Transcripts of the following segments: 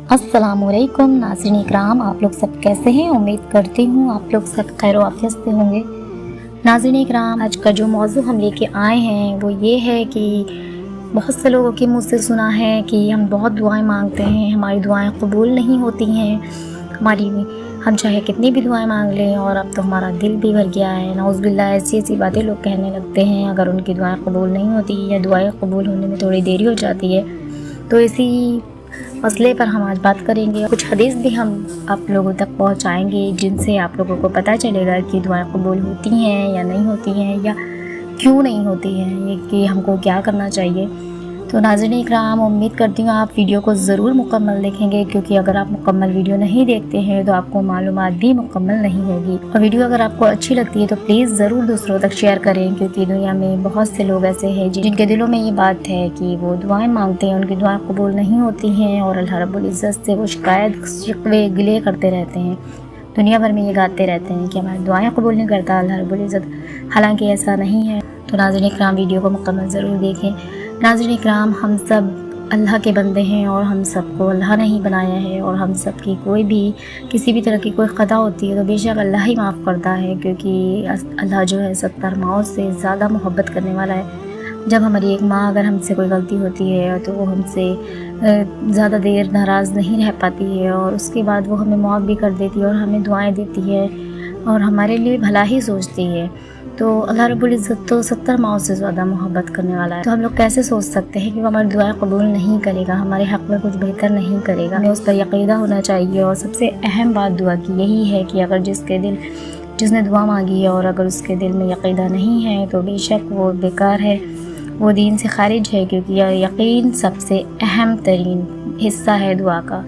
अस्सलाम वालेकुम नाज़रीन इकराम, आप लोग सब कैसे हैं। उम्मीद करती हूँ आप लोग सब खैर आफियत से होंगे। नाज़रीन इकराम, आज का जो मौजू हम लेके आए हैं वो ये है कि बहुत से लोगों के मुँह से सुना है कि हम बहुत दुआएं मांगते हैं, हमारी दुआएं कबूल नहीं होती हैं। हम चाहे कितनी भी दुआएं मांग लें और अब तो हमारा दिल भी भर गया है। नाउज़ुबिल्लाह, ऐसी ऐसी बातें लोग कहने लगते हैं अगर उनकी दुआएं कबूल नहीं होती या दुआएं कबूल होने में थोड़ी देरी हो जाती है। तो इसी मसले पर हम आज बात करेंगे। कुछ हदीस भी हम आप लोगों तक पहुंचाएंगे जिनसे आप लोगों को पता चलेगा कि दुआएं कबूल होती हैं या नहीं होती हैं, या क्यों नहीं होती हैं, ये कि हमको क्या करना चाहिए। तो नाज़रीन इकराम, उम्मीद करती हूँ आप वीडियो को ज़रूर मुकम्मल देखेंगे, क्योंकि अगर आप मुकम्मल वीडियो नहीं देखते हैं तो आपको मालूमात भी मुकम्मल नहीं होगी। और वीडियो अगर आपको अच्छी लगती है तो प्लीज़ ज़रूर दूसरों तक शेयर करें, क्योंकि दुनिया में बहुत से लोग ऐसे हैं जिनके दिलों में ये बात है कि वो दुआएं मांगते हैं, उनकी दुआएं कबूल नहीं होती हैं और अल्लाह रब्बुल इज़्ज़त से वो शिकायत शिकवे गिले करते रहते हैं। दुनिया भर में ये गाते रहते हैं कि हमारी दुआएं कबूल नहीं करता अल्लाह रब्बुल इज़्ज़त, हालांकि ऐसा नहीं है। तो नाज़रीन इकराम, वीडियो को मुकम्मल ज़रूर देखें। नाज़रीन इकराम, हम सब अल्लाह के बंदे हैं और हम सबको अल्लाह ने ही बनाया है, और हम सब की कोई भी किसी भी तरह की कोई ख़ता होती है तो बेशक अल्लाह ही माफ़ करता है, क्योंकि अल्लाह जो है 70 माओं से ज़्यादा मोहब्बत करने वाला है। जब हमारी एक माँ अगर हमसे कोई गलती होती है तो वो हमसे ज़्यादा देर नाराज़ नहीं रह पाती है, और उसके बाद वो हमें माफ़ भी कर देती है और हमें दुआएं देती है और हमारे लिए भला ही सोचती है। तो अल्लाह रब्बुल इज़्ज़त तो 70 माओं से ज़्यादा मोहब्बत करने वाला है। तो हम लोग कैसे सोच सकते हैं कि वो हमारी दुआएं कबूल नहीं करेगा, हमारे हक़ में कुछ बेहतर नहीं करेगा। हमें उस पर यकीदा होना चाहिए। और सबसे अहम बात दुआ की यही है कि अगर जिसने दुआ मांगी है और अगर उसके दिल में यकीदा नहीं है तो बेशक वो बेकार है, वो दीन से खारिज है, क्योंकि यकीन सबसे अहम तरीन हिस्सा है दुआ का।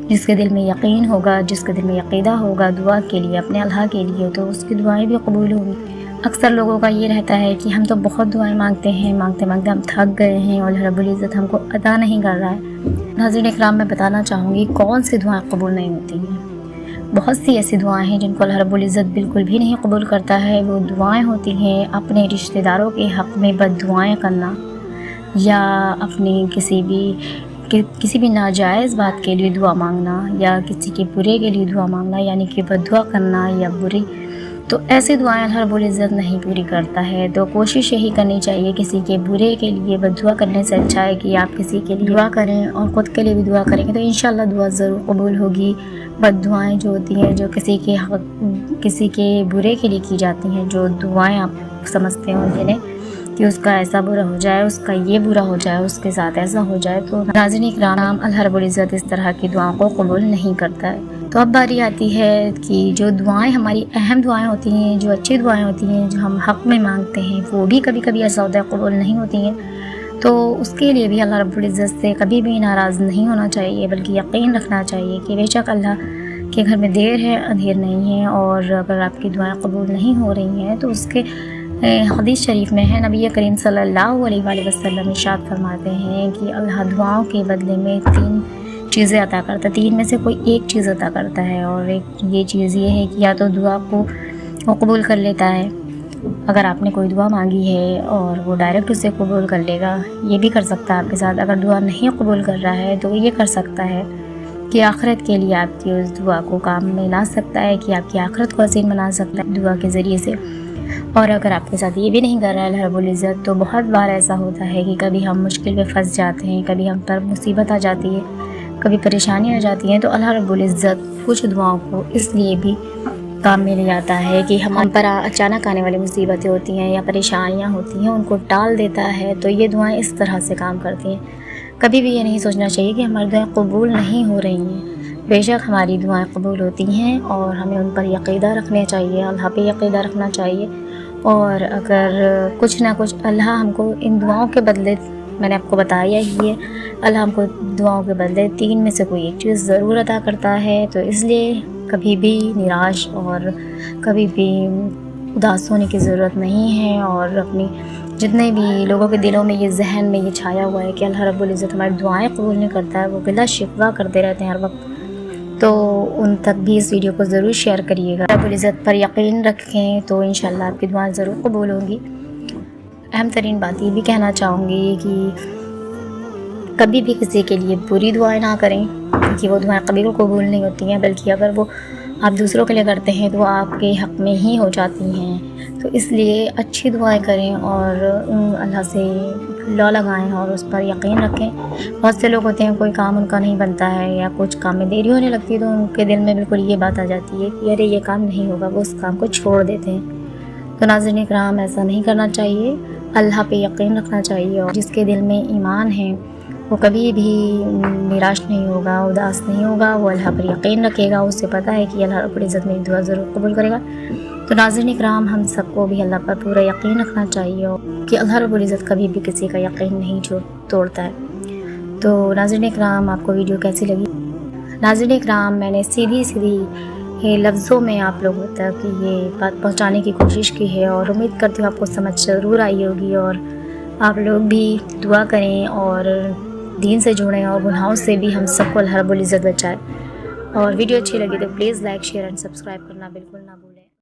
जिसके दिल में यकीन होगा, जिसके दिल में यकीदा होगा दुआ के लिए, अपने अल्लाह के लिए, तो उसकी दुआएं भी कबूल होंगी। अक्सर लोगों का ये रहता है कि हम तो बहुत दुआएं मांगते हैं, मांगते मांगते हम थक गए हैं और रब्बुल इज़्ज़त हमको अता नहीं कर रहा है। नाज़रीन इकराम, मैं बताना चाहूँगी कौन सी दुआएं कबूल नहीं होती हैं। बहुत सी ऐसी दुआएं हैं जिनको अल्लाह रब्बुल इज़्ज़त बिल्कुल भी नहीं कबूल करता है। वो दुआएं होती हैं अपने रिश्तेदारों के हक़ में बद्दुआएं करना, या अपनी किसी भी नाजायज़ बात के लिए दुआ मांगना, या किसी के बुरे के लिए दुआ मांगना, यानी कि बद्दुआ करना या बुरी। तो ऐसी दुआएं अल्लाह रब्बुल इज़्ज़त नहीं पूरी करता है। तो कोशिश यही करनी चाहिए, किसी के बुरे के लिए बद्दुआ करने से अच्छा है कि आप किसी के लिए दुआ करें और ख़ुद के लिए भी दुआ करेंगे तो इंशाअल्लाह दुआ ज़रूर कबूल होगी। बद्दुआएं जो होती हैं, जो किसी के बुरे के लिए की जाती हैं, जो दुआएं आप समझते हैं जिन्हें कि उसका ऐसा बुरा हो जाए, उसका ये बुरा हो जाए, उसके साथ ऐसा हो जाए, तो नाज़रीन इकराम, अल्लाह रब्बुल इज़्ज़त इस तरह की दुआओं को कबूल नहीं करता है। तो अब बारी आती है कि जो दुआएं हमारी अहम दुआएं होती हैं, जो अच्छी दुआएं होती हैं, जो हम हक़ में मांगते हैं, वो भी कभी कभी ऐसा होता है कबूल नहीं होती हैं। तो उसके लिए भी अल्लाह रब्बुल इज़्ज़त से कभी भी नाराज़ नहीं होना चाहिए, बल्कि यकीन रखना चाहिए कि बेशक अल्लाह के घर में देर है अंधेर नहीं है। और अगर आपकी दुआएं कबूल नहीं हो रही हैं तो उसके हदीस शरीफ में है, नबी करीम सल्लल्लाहु अलैहि वसल्लम इरशाद फरमाते हैं कि अल्लाह दुआओं के बदले में 3 चीज़ें अता करता है। 3 में से कोई एक चीज़ अता करता है, और एक ये चीज़ ये है कि या तो दुआ को वो कबूल कर लेता है, अगर आपने कोई दुआ मांगी है और वो डायरेक्ट उसे कबूल कर लेगा। ये भी कर सकता है आपके साथ। अगर दुआ नहीं कबूल कर रहा है तो ये कर सकता है कि आखिरत के लिए आपकी उस दुआ को काम में ला सकता है, कि आपकी आखिरत को हसीन बना सकता है दुआ के ज़रिए से। और अगर आपके साथ ये भी नहीं कर रहा है अल्लाह रब्बुल इज़्ज़त, तो बहुत बार ऐसा होता है कि कभी हम मुश्किल में फंस जाते हैं, कभी हम पर मुसीबत आ जाती है, कभी परेशानी आ जाती है, तो अल्लाह रब्बुल इज़्ज़त कुछ दुआओं को इसलिए भी काम में ले आता है कि हम पर अचानक आने वाली मुसीबतें होती हैं या परेशानियां होती हैं, उनको टाल देता है। तो ये दुआएं इस तरह से काम करती हैं। कभी भी ये नहीं सोचना चाहिए कि हमारी दुआएं कबूल नहीं हो रही हैं। बेशक हमारी दुआएं कबूल होती हैं और हमें उन पर यकीदा रखना चाहिए, अल्लाह पे यकीदा रखना चाहिए। और अगर कुछ ना कुछ अल्लाह हमको इन दुआओं के बदले, मैंने आपको बताया ही है, अल्लाह हमको दुआओं के बदले 3 में से कोई एक चीज़ ज़रूर अता करता है। तो इसलिए कभी भी निराश और कभी भी उदास होने की ज़रूरत नहीं है। और अपनी जितने भी लोगों के दिलों में ये जहन में ये छाया हुआ है कि अल्लाह रब्बुल इज़्ज़त हमारी दुआएं कबूल नहीं करता है, वो गिला शिकवा करते रहते हैं हर वक्त, तो उन तक भी इस वीडियो को ज़रूर शेयर करिएगा। रब्बुल इज़्ज़त पर यकीन रखें तो इंशाअल्लाह आपकी दुआएं ज़रूर कबूल होंगी। अहम तरीन बात ये भी कहना चाहूँगी कि کبھی بھی کسی کے لیے بری دعائیں نہ کریں، کیونکہ وہ دعائیں کبھی قبول نہیں ہوتی ہیں، بلکہ اگر وہ آپ دوسروں کے لیے کرتے ہیں تو وہ آپ کے حق میں ہی ہو جاتی ہیں۔ تو اس لیے اچھی دعائیں کریں اور اللہ سے لا لگائیں اور اس پر یقین رکھیں۔ بہت سے لوگ ہوتے ہیں کوئی کام ان کا نہیں بنتا ہے یا کچھ کام میں دیری ہونے لگتی ہے تو ان کے دل میں بالکل یہ بات آ جاتی ہے کہ ارے یہ کام نہیں ہوگا، وہ اس کام کو چھوڑ دیتے ہیں۔ تو ناظرین کرام، ایسا نہیں کرنا چاہیے، اللہ پہ یقین رکھنا چاہیے، اور جس کے دل میں ایمان ہے وہ کبھی بھی نراش نہیں ہوگا، اداس نہیں ہوگا، وہ اللہ پر یقین رکھے گا، اسے پتہ ہے کہ اللہ رب العزت میری دعا ضرور قبول کرے گا۔ تو ناظرین کرام، ہم سب کو بھی اللہ پر پورا یقین رکھنا چاہیے کہ اللہ رب العزت کبھی بھی کسی کا یقین نہیں توڑتا ہے۔ تو ناظرین کرام، آپ کو ویڈیو کیسی لگی؟ ناظرین کرام، میں نے سیدھی لفظوں میں آپ لوگوں تک یہ بات پہنچانے کی کوشش کی ہے، اور امید کرتی ہوں آپ کو سمجھ ضرور آئی ہوگی، اور آپ لوگ بھی دعا کریں اور دین سے جڑیں اور گناہوں سے بھی ہم سب کو اللہ رب العزت بچائے۔ اور ویڈیو اچھی لگی تو please like, share and subscribe کرنا بالکل نہ بھولیں۔